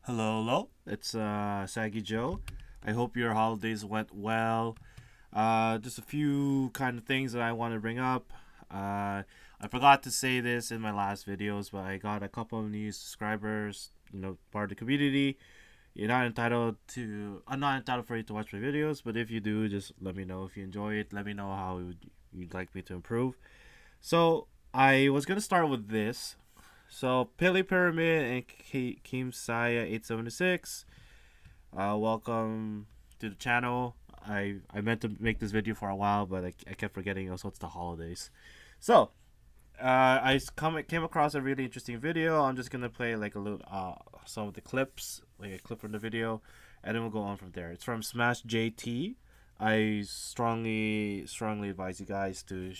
Hello, hello. It's Saggy Joe. I hope your holidays went well. Just a few kind of things that I want to bring up. I forgot to say this in my last videos, but I got a couple of new subscribers. Part of the community. You're not entitled to. I'm not entitled for you to watch my videos, but if you do, just let me know if you enjoy it. Let me know how you'd like me to improve. So I was gonna start with this. So Pele Pyramid and Kim Saya 876. Welcome to the channel. I meant to make this video for a while, but I kept forgetting. Also, it's the holidays. So came across a really interesting video. I'm just gonna play like a little some of the clips, like a clip from the video, and then we'll go on from there. It's from Smash JT. I strongly advise you guys to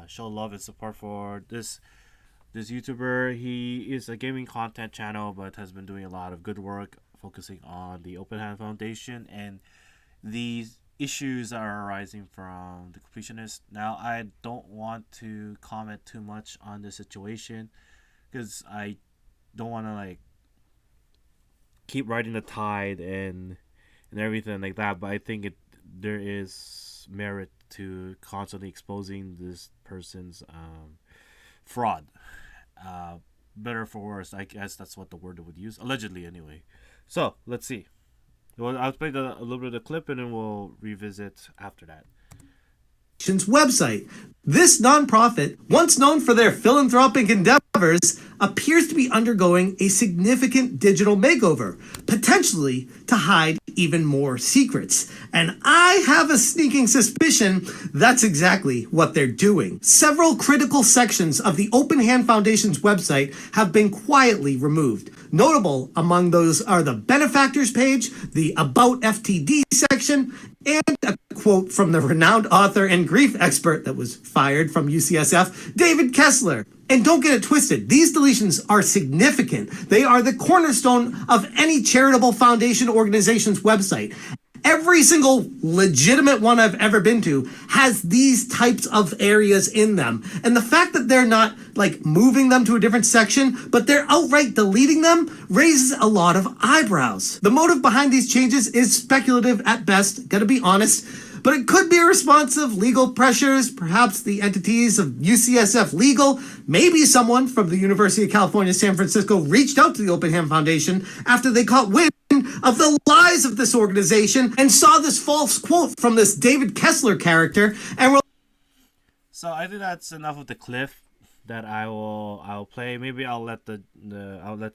show love and support for this YouTuber. He is a gaming content channel, but has been doing a lot of good work focusing on the Open Hand Foundation and these issues that are arising from the completionist. Now, I don't want to comment too much on the situation because I don't want to like keep riding the tide and everything like that. But I think there is merit to constantly exposing this person's fraud. Uh, Better for worse, I guess that's what the word would use. Allegedly, anyway. So let's see. Well, I'll play a little bit of the clip and then we'll revisit after that. Website. This nonprofit, once known for their philanthropic endeavors, appears to be undergoing a significant digital makeover, potentially to hide even more secrets. And I have a sneaking suspicion that's exactly what they're doing. Several critical sections of the Open Hand Foundation's website have been quietly removed. Notable among those are the benefactors page, the About FTD section, and a quote from the renowned author and grief expert that was fired from UCSF, David Kessler. And don't get it twisted, these deletions are significant. They are the cornerstone of any charitable foundation organization's website. Every single legitimate one I've ever been to has these types of areas in them. And the fact that they're not like moving them to a different section, but they're outright deleting them raises a lot of eyebrows. The motive behind these changes is speculative at best, gotta be honest, but it could be a response of legal pressures, perhaps the entities of UCSF Legal, maybe someone from the University of California, San Francisco reached out to the Open Hand Foundation after they caught wind of the lies of this organization and saw this false quote from this David Kessler character and were So I think that's enough of the clip that I'll play. Maybe I'll let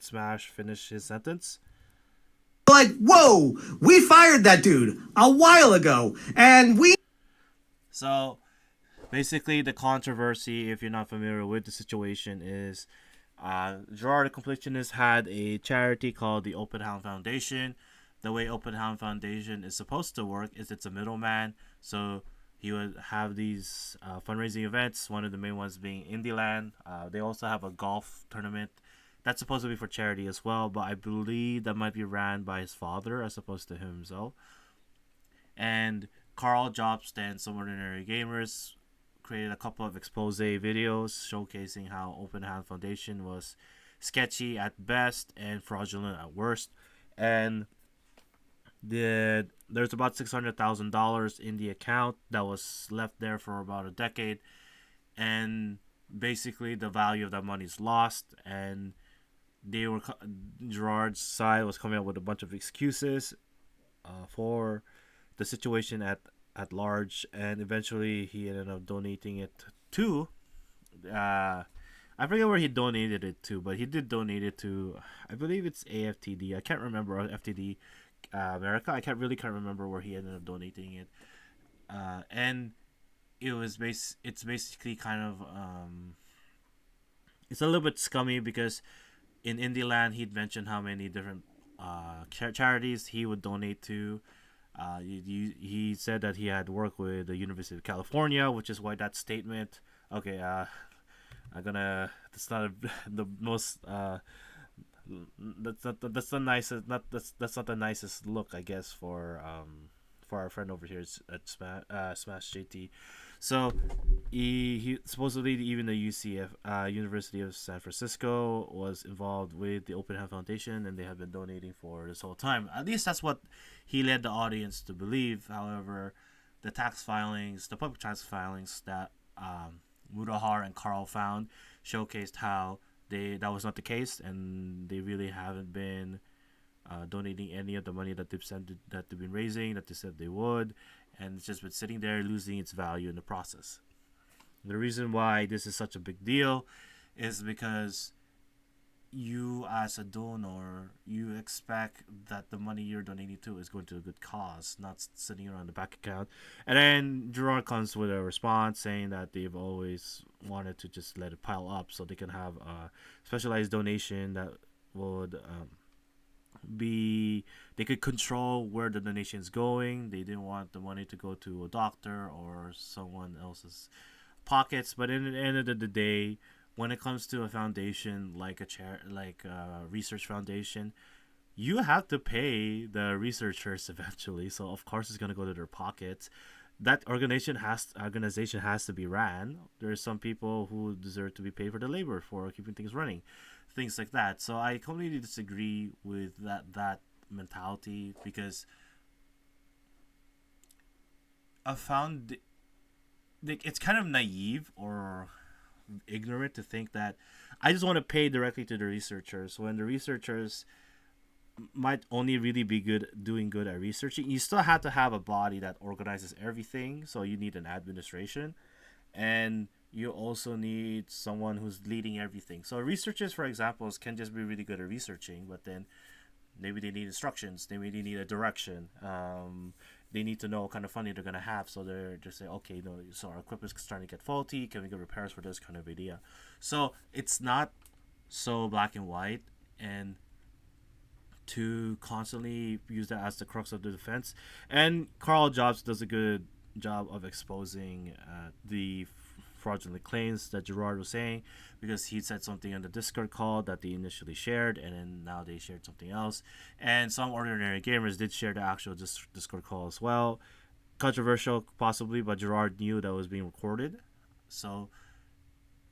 Smash finish his sentence. like, whoa, we fired that dude a while ago, and we... So basically, the controversy, if you're not familiar with the situation, is Jirard the Completionist had a charity called the Open Hound Foundation. The way Open Hound Foundation is supposed to work is it's a middleman. So he would have these fundraising events, one of the main ones being Indieland. They also have a golf tournament that's supposed to be for charity as well, but I believe that might be ran by his father as opposed to himself. And Carl Jobst and Some Ordinary Gamers created a couple of expose videos showcasing how Open Hand Foundation was sketchy at best and fraudulent at worst. And there's about $600,000 in the account that was left there for about a decade, and basically the value of that money is lost. And Jirard's side was coming up with a bunch of excuses for the situation at large, and eventually he ended up donating it to I forget where he donated it to, but he did donate it to, I believe it's AFTD. I can't remember FTD America. Can't remember where he ended up donating it. And it's basically kind of it's a little bit scummy because in Indieland he'd mentioned how many different charities he would donate to. He said that he had worked with the University of California, which is why that statement. Okay, That's not the most. That's the nicest. That's not the nicest look, I guess, for our friend over here at Smash JT. So he supposedly even the UCF University of San Francisco was involved with the Open Hand Foundation, and they have been donating for this whole time. At least that's what he led the audience to believe. However, the public tax filings that Mudahar and Carl found showcased how that was not the case, and they really haven't been donating any of the money that they've been raising that they said they would, and it's just been sitting there losing its value in the process. The reason why this is such a big deal is because you as a donor, you expect that the money you're donating to is going to a good cause, not sitting around the bank account. And then Jirard comes with a response saying that they've always wanted to just let it pile up so they can have a specialized donation that would be they could control where the donation is going. They didn't want the money to go to a doctor or someone else's pockets. But in the end of the day, when it comes to a foundation like a research foundation, you have to pay the researchers eventually. So of course it's gonna go to their pockets. That organization has to be ran. There's some people who deserve to be paid for the labor for keeping things running, things like that. So I completely disagree with that mentality, because I found it's kind of naive or ignorant to think that I just want to pay directly to the researchers when the researchers might only really be doing good at researching. You still have to have a body that organizes everything, so you need an administration, and you also need someone who's leading everything. So researchers, for example, can just be really good at researching, but then maybe they need instructions, maybe they need a direction. They need to know what kind of funding they're gonna have, so they're just say, okay, no, so our equipment's starting to get faulty. Can we get repairs for this kind of idea? So it's not so black and white, and to constantly use that as the crux of the defense. And Carl Jobs does a good job of exposing the fraudulent claims that Jirard was saying, because he said something on the Discord call that they initially shared, and then now they shared something else. And some ordinary gamers did share the actual Discord call as well. Controversial, possibly, but Jirard knew that was being recorded. So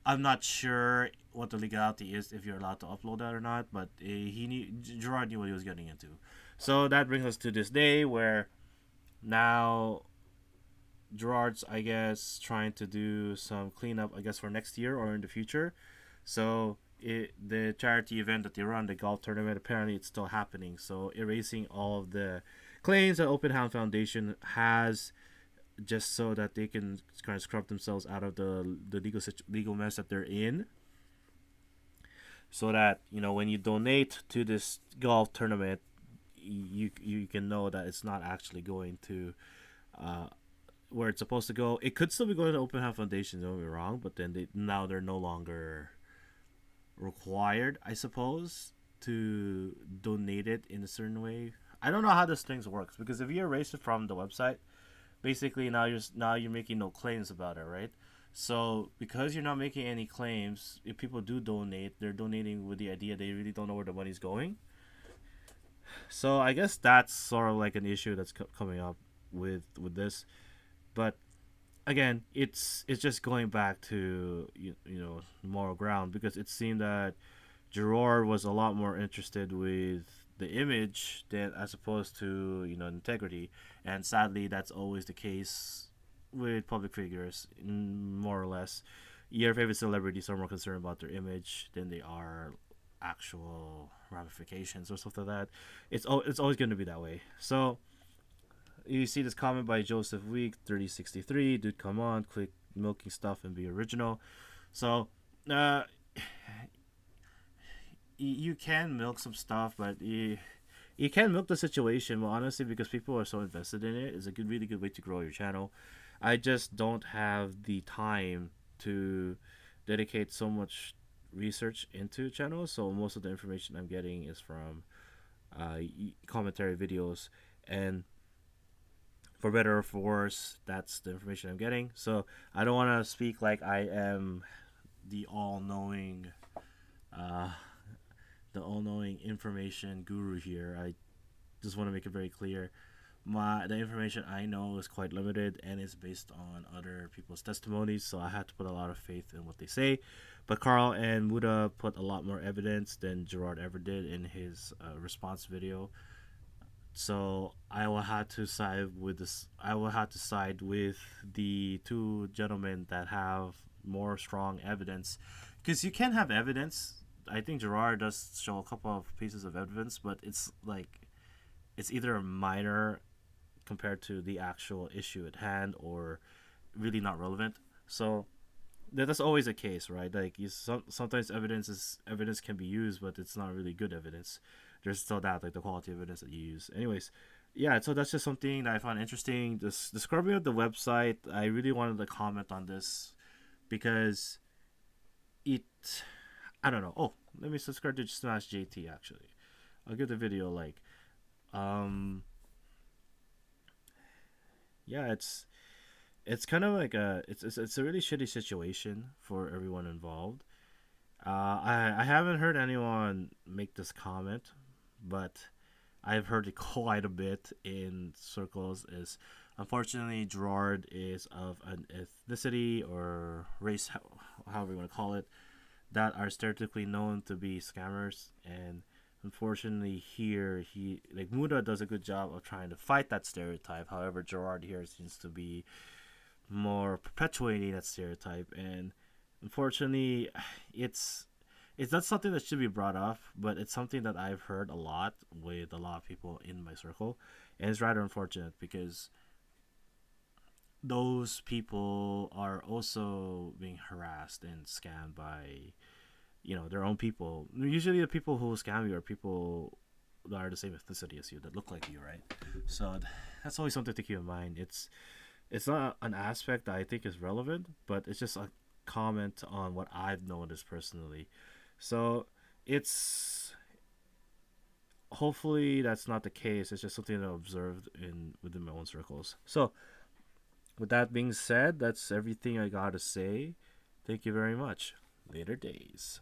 I'm not sure what the legality is if you're allowed to upload that or not, but Jirard knew what he was getting into. So that brings us to this day where now Jirard's, I guess, trying to do some cleanup, I guess, for next year or in the future. So the charity event that they run, the golf tournament, apparently it's still happening. So erasing all of the claims that Open Hand Foundation has, just so that they can kind of scrub themselves out of the legal mess that they're in. So that, when you donate to this golf tournament, you can know that it's not actually going to where it's supposed to go. It could still be going to Open Hand Foundation, don't get me wrong, but then they're no longer required, I suppose, to donate it in a certain way. I don't know how this thing works, because if you erase it from the website, basically now you're making no claims about it, right? So because you're not making any claims, if people do donate, they're donating with the idea they really don't know where the money's going. So I guess that's sort of like an issue that's coming up with this. But again, it's just going back to moral ground, because it seemed that Jirard was a lot more interested with the image than as opposed to integrity, and sadly that's always the case with public figures, more or less. Your favorite celebrities are more concerned about their image than they are actual ramifications or stuff like that. It's always going to be that way. So you see this comment by Joseph Week 3063. Dude, come on, quit milking stuff and be original. So you can milk some stuff, but you can milk the situation. Well, honestly, because people are so invested in it, it's a really good way to grow your channel. I just don't have the time to dedicate so much research into channels, so most of the information I'm getting is from commentary videos, and for better or for worse, that's the information I'm getting. So I don't want to speak like I am the all-knowing information guru here. I just want to make it very clear The information I know is quite limited and is based on other people's testimonies, so I had to put a lot of faith in what they say. But Carl and Muda put a lot more evidence than Jirard ever did in his response video. So I will have to side with this. I will have to side with the two gentlemen that have more strong evidence, because you can have evidence. I think Jirard does show a couple of pieces of evidence, but it's like it's either minor compared to the actual issue at hand or really not relevant. So that's always a case, right? Like sometimes evidence can be used, but it's not really good evidence. There's still that, like the quality of evidence that you use. Anyways, yeah. So that's just something that I found interesting. This the scrubbing of the website. I really wanted to comment on this because it. I don't know. Oh, let me subscribe to Smash JT. Actually, I'll give the video a like. Um, yeah, it's kind of like it's a really shitty situation for everyone involved. I haven't heard anyone make this comment, but I've heard it quite a bit in circles. Is unfortunately Gerard is of an ethnicity or race, however you want to call it, that are stereotypically known to be scammers, and unfortunately here he like Muda does a good job of trying to fight that stereotype. However, Gerard here seems to be more perpetuating that stereotype, and unfortunately it's it's not something that should be brought up, but it's something that I've heard a lot with a lot of people in my circle, and it's rather unfortunate because those people are also being harassed and scammed by their own people. Usually the people who scam you are people that are the same ethnicity as you, that look like you, right? So that's always something to keep in mind. It's not an aspect that I think is relevant, but it's just a comment on what I've noticed personally. So it's hopefully that's not the case. It's just something that I observed in within my own circles. So with that being said, that's everything I gotta say. Thank you very much. Later days.